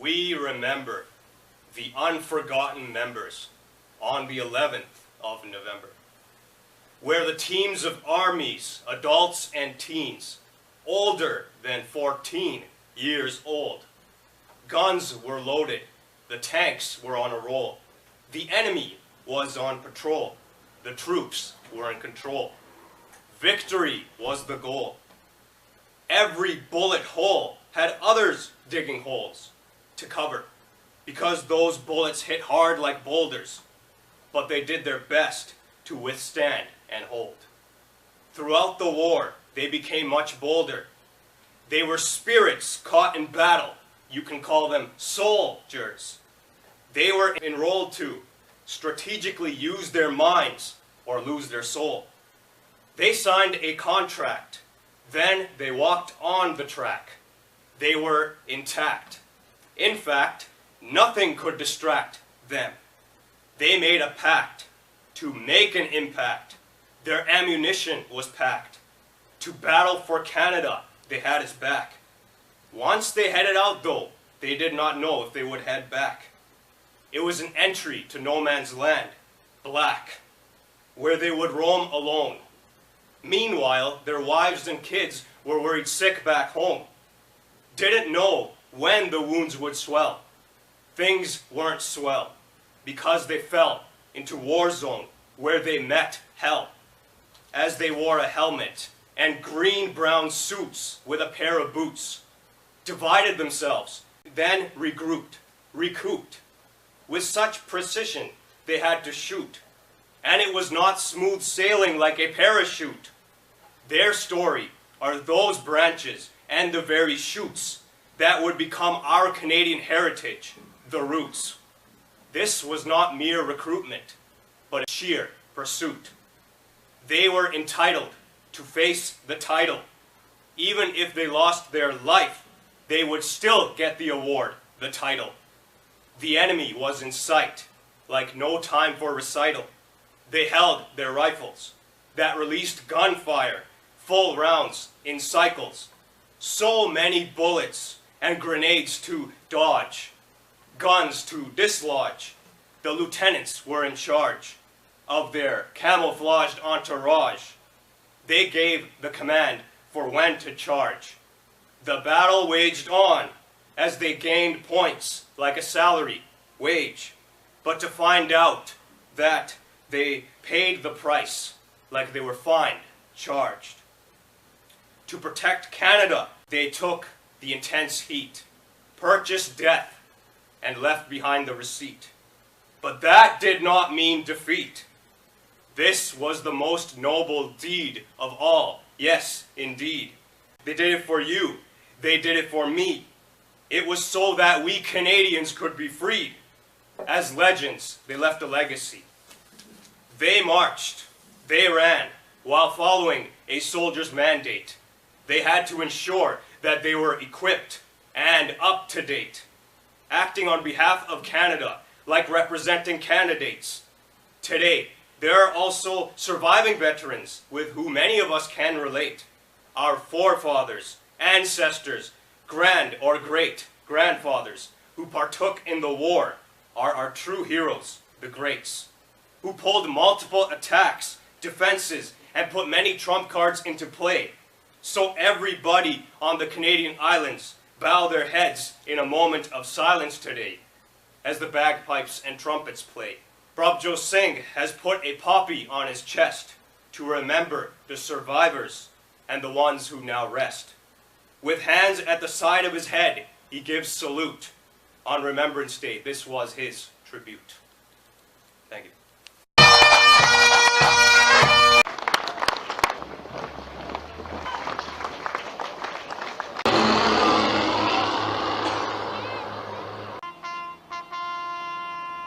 we remember the unforgotten members on the 11th of November, where the teams of armies, adults and teens, older than 14 years old, guns were loaded, the tanks were on a roll, the enemy was on patrol, the troops were in control. Victory was the goal. Every bullet hole had others digging holes to cover, because those bullets hit hard like boulders, but they did their best to withstand and hold. Throughout the war, they became much bolder. They were spirits caught in battle. You can call them soldiers. They were enrolled to strategically use their minds or lose their soul. They signed a contract. Then they walked on the track. They were intact. In fact, nothing could distract them. They made a pact to make an impact. Their ammunition was packed. To battle for Canada, they had his back. Once they headed out, though, they did not know if they would head back. It was an entry to no man's land, black, where they would roam alone. Meanwhile, their wives and kids were worried sick back home. Didn't know when the wounds would swell. Things weren't swell, because they fell into war zone where they met hell. As they wore a helmet and green-brown suits with a pair of boots, divided themselves, then regrouped, recouped. With such precision, they had to shoot. And it was not smooth sailing like a parachute. Their story are those branches and the very shoots that would become our Canadian heritage, the roots. This was not mere recruitment, but a sheer pursuit. They were entitled to face the title. Even if they lost their life, they would still get the award, the title. The enemy was in sight, like no time for recital. They held their rifles that released gunfire, full rounds in cycles. So many bullets and grenades to dodge, guns to dislodge. The lieutenants were in charge of their camouflaged entourage. They gave the command for when to charge. The battle waged on as they gained points like a salary, wage, but to find out that they paid the price like they were fined, charged. To protect Canada, they took the intense heat, purchased death, and left behind the receipt. But that did not mean defeat. This was the most noble deed of all. Yes, indeed. They did it for you. They did it for me. It was so that we Canadians could be freed. As legends, they left a legacy. They marched, they ran, while following a soldier's mandate. They had to ensure that they were equipped and up to date, acting on behalf of Canada, like representing candidates. Today, there are also surviving veterans with who many of us can relate. Our forefathers, ancestors, grand or great-grandfathers who partook in the war are our true heroes, the greats, who pulled multiple attacks, defenses, and put many trump cards into play. So everybody on the Canadian islands bow their heads in a moment of silence today as the bagpipes and trumpets play. Prabhjot Singh has put a poppy on his chest to remember the survivors and the ones who now rest. With hands at the side of his head, he gives salute. On Remembrance Day, this was his tribute. Thank you.